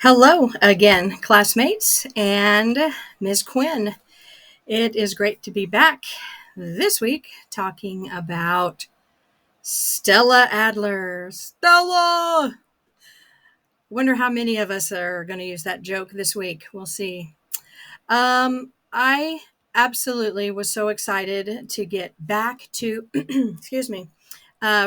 Hello again, classmates and Ms. Quinn. It is great to be back this week talking about Stella Adler. Stella! Wonder how many of us are going to use that joke this week. We'll see. I absolutely was so excited to get back to, excuse me,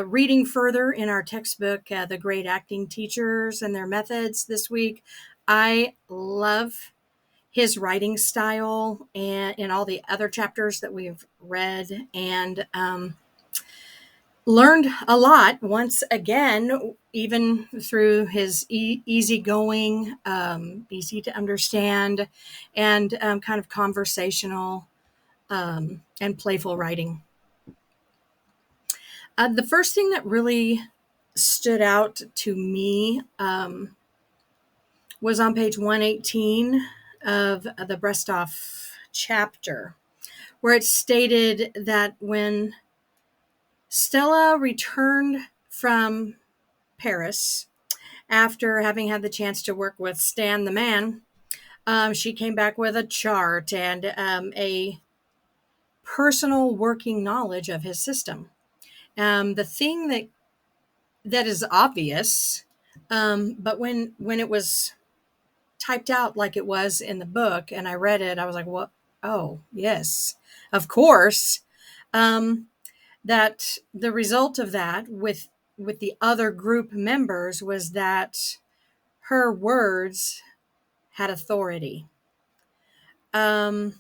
reading further in our textbook, The Great Acting Teachers and Their Methods this week. I love his writing style and in all the other chapters that we've read, and learned a lot once again, even through his easygoing, easy to understand, and kind of conversational and playful writing. The first thing that really stood out to me was on page 118 of the Brestoff chapter, where it stated that when Stella returned from Paris after having had the chance to work with Stan the Man, she came back with a chart and a personal working knowledge of his system. The thing that is obvious, but when it was typed out like it was in the book and I read it, I was like, what? Oh, yes, of course. That the result of that with the other group members was that her words had authority. And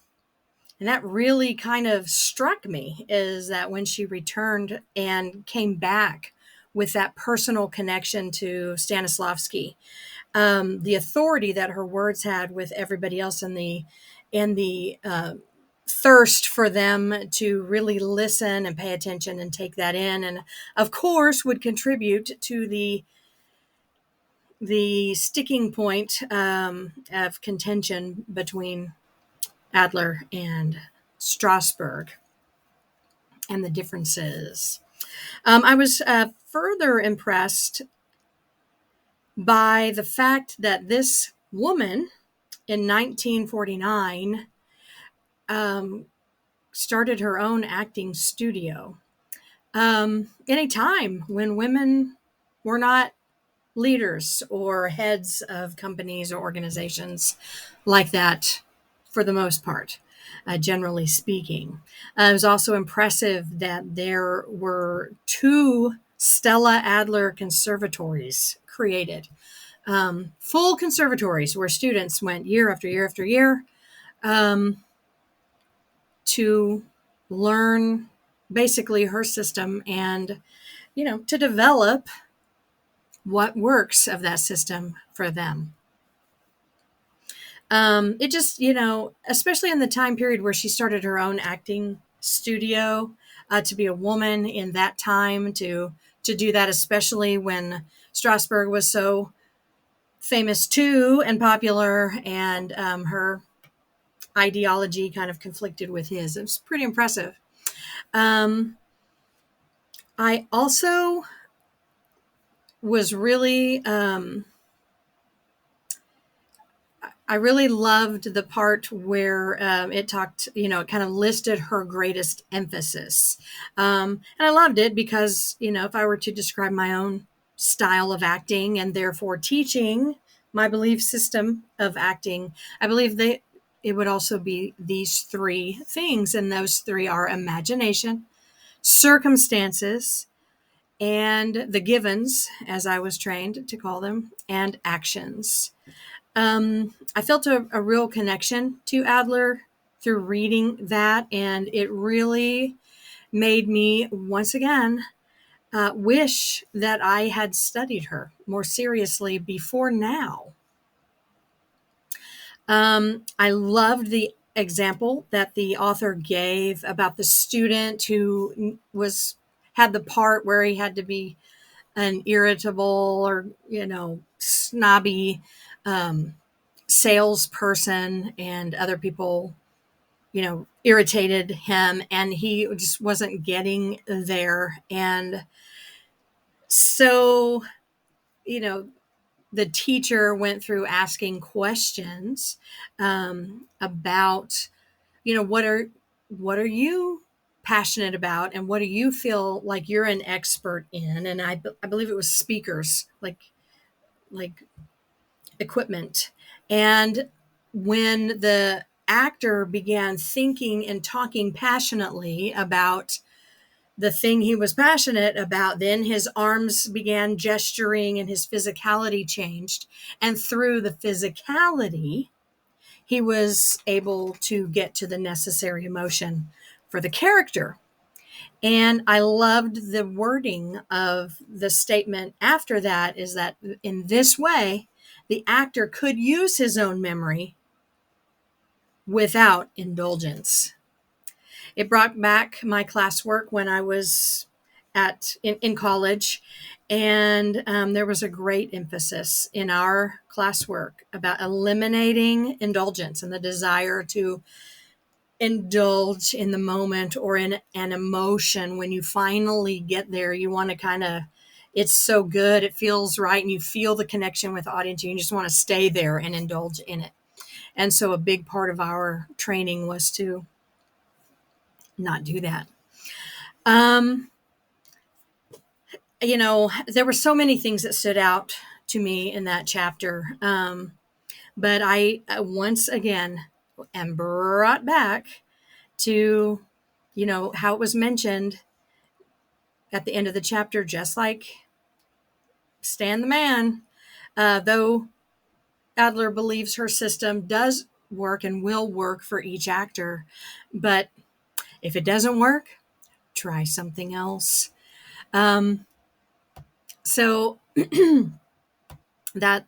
that really kind of struck me, is that when she returned and came back with that personal connection to Stanislavski, the authority that her words had with everybody else, and the thirst for them to really listen and pay attention and take that in, and of course would contribute to the sticking point of contention between Adler and Strasbourg and the differences. I was further impressed by the fact that this woman in 1949 started her own acting studio in a time when women were not leaders or heads of companies or organizations like that for the most part, generally speaking. It was also impressive that there were 2 Stella Adler conservatories created, full conservatories where students went year after year after year to learn basically her system and, to develop what works of that system for them. It just, especially in the time period where she started her own acting studio, to be a woman in that time, to do that, especially when Strasbourg was so famous too and popular, and her ideology kind of conflicted with his. It was pretty impressive. I also was really I really loved the part where it talked, it kind of listed her greatest emphasis. And I loved it because, if I were to describe my own style of acting and therefore teaching my belief system of acting, I believe that it would also be these 3 things. And those 3 are imagination, circumstances, and the givens, as I was trained to call them, and actions. I felt a real connection to Adler through reading that, and it really made me once again wish that I had studied her more seriously before now. I loved the example that the author gave about the student who had the part where he had to be an irritable or snobby salesperson, and other people irritated him, and he just wasn't getting there. And so the teacher went through asking questions about, what are you passionate about, and what do you feel like you're an expert in? And I believe it was speakers, like equipment. And when the actor began thinking and talking passionately about the thing he was passionate about, then his arms began gesturing and his physicality changed. And through the physicality, he was able to get to the necessary emotion for the character. And I loved the wording of the statement after that, is that in this way, the actor could use his own memory without indulgence. It brought back my classwork when I was in college, and there was a great emphasis in our classwork about eliminating indulgence and the desire to indulge in the moment or in an emotion. When you finally get there, you want to it's so good, it feels right, and you feel the connection with the audience, and you just want to stay there and indulge in it. And so a big part of our training was to not do that. There were so many things that stood out to me in that chapter. But I once again am brought back to, how it was mentioned at the end of the chapter, just like Stan the Man, though Adler believes her system does work and will work for each actor. But if it doesn't work, try something else. So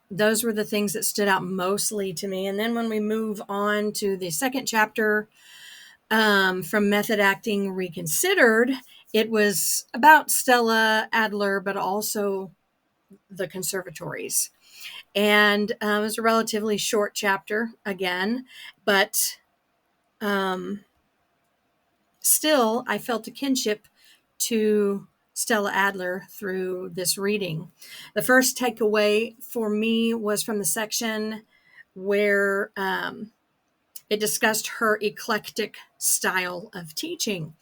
those were the things that stood out mostly to me. And then when we move on to the second chapter, from Method Acting Reconsidered, it was about Stella Adler, but also the conservatories. And it was a relatively short chapter again, but still I felt a kinship to Stella Adler through this reading. The first takeaway for me was from the section where it discussed her eclectic style of teaching.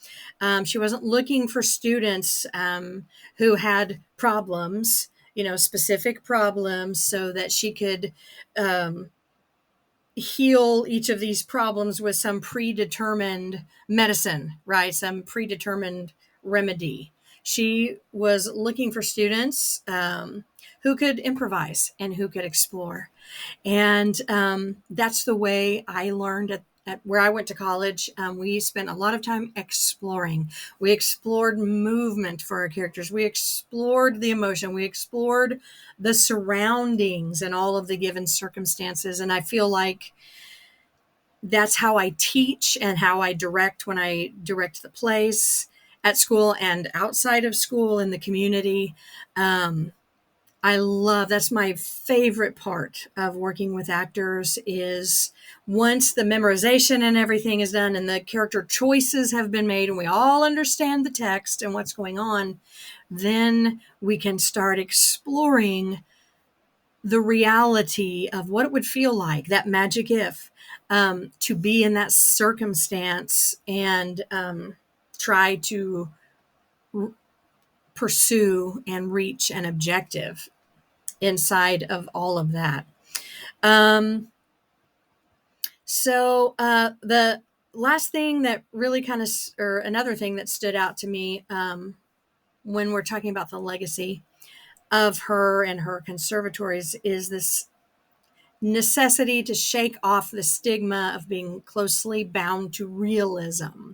She wasn't looking for students who had problems, specific problems, so that she could heal each of these problems with some predetermined medicine, right? Some predetermined remedy. She was looking for students who could improvise and who could explore. And that's the way I learned at where I went to college. We spent a lot of time exploring. We explored movement for our characters. We explored the emotion. We explored the surroundings and all of the given circumstances. And I feel like that's how I teach and how I direct when I direct the plays at school and outside of school in the community. That's my favorite part of working with actors, is once the memorization and everything is done and the character choices have been made and we all understand the text and what's going on, then we can start exploring the reality of what it would feel like, that magic if, to be in that circumstance and try to pursue and reach an objective inside of all of that. So the last thing that really or another thing that stood out to me when we're talking about the legacy of her and her conservatories is this necessity to shake off the stigma of being closely bound to realism,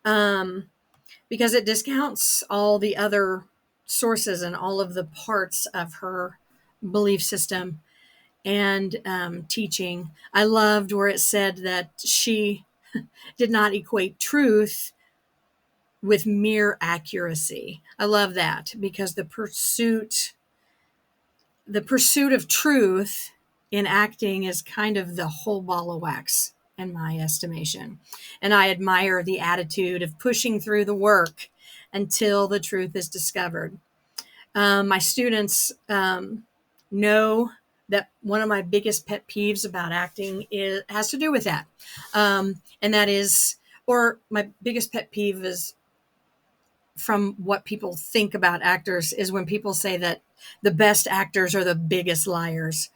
because it discounts all the other sources and all of the parts of her belief system and teaching. I loved where it said that she did not equate truth with mere accuracy. I love that, because the pursuit of truth in acting is kind of the whole ball of wax in my estimation. And I admire the attitude of pushing through the work until the truth is discovered. My students know that one of my biggest pet peeves about acting has to do with that. And that is, or my biggest pet peeve is from what people think about actors, is when people say that the best actors are the biggest liars.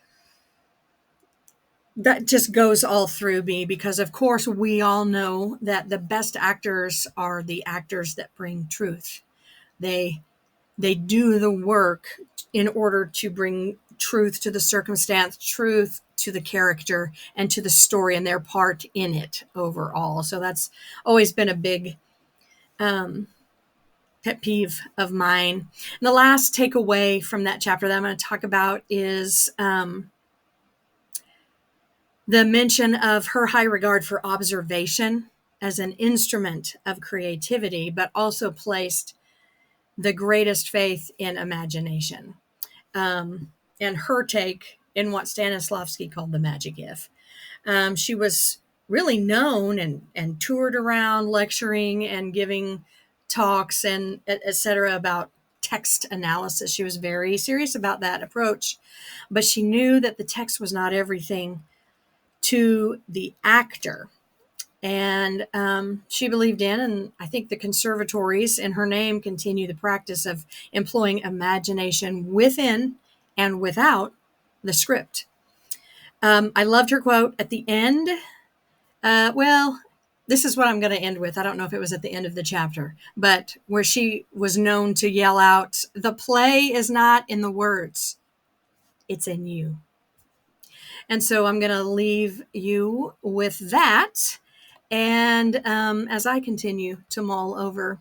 That just goes all through me, because of course we all know that the best actors are the actors that bring truth. They they do the work in order to bring truth to the circumstance, truth to the character, and to the story and their part in it overall. So that's always been a big um, pet peeve of mine. And the last takeaway from that chapter that I'm going to talk about is the mention of her high regard for observation as an instrument of creativity, but also placed the greatest faith in imagination. And her take in what Stanislavski called the magic if. She was really known and toured around lecturing and giving talks and et cetera about text analysis. She was very serious about that approach, but she knew that the text was not everything to the actor. And she believed in, and I think the conservatories in her name continue the practice of employing imagination within and without the script. I loved her quote at the end. Well, this is what I'm going to end with. I don't know if it was at the end of the chapter, but where she was known to yell out, "The play is not in the words, it's in you." And so I'm going to leave you with that. And as I continue to mull over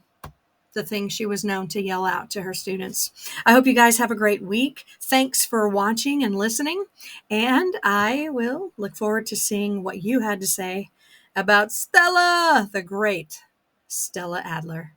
the things she was known to yell out to her students, I hope you guys have a great week. Thanks for watching and listening. And I will look forward to seeing what you had to say about Stella, the great Stella Adler.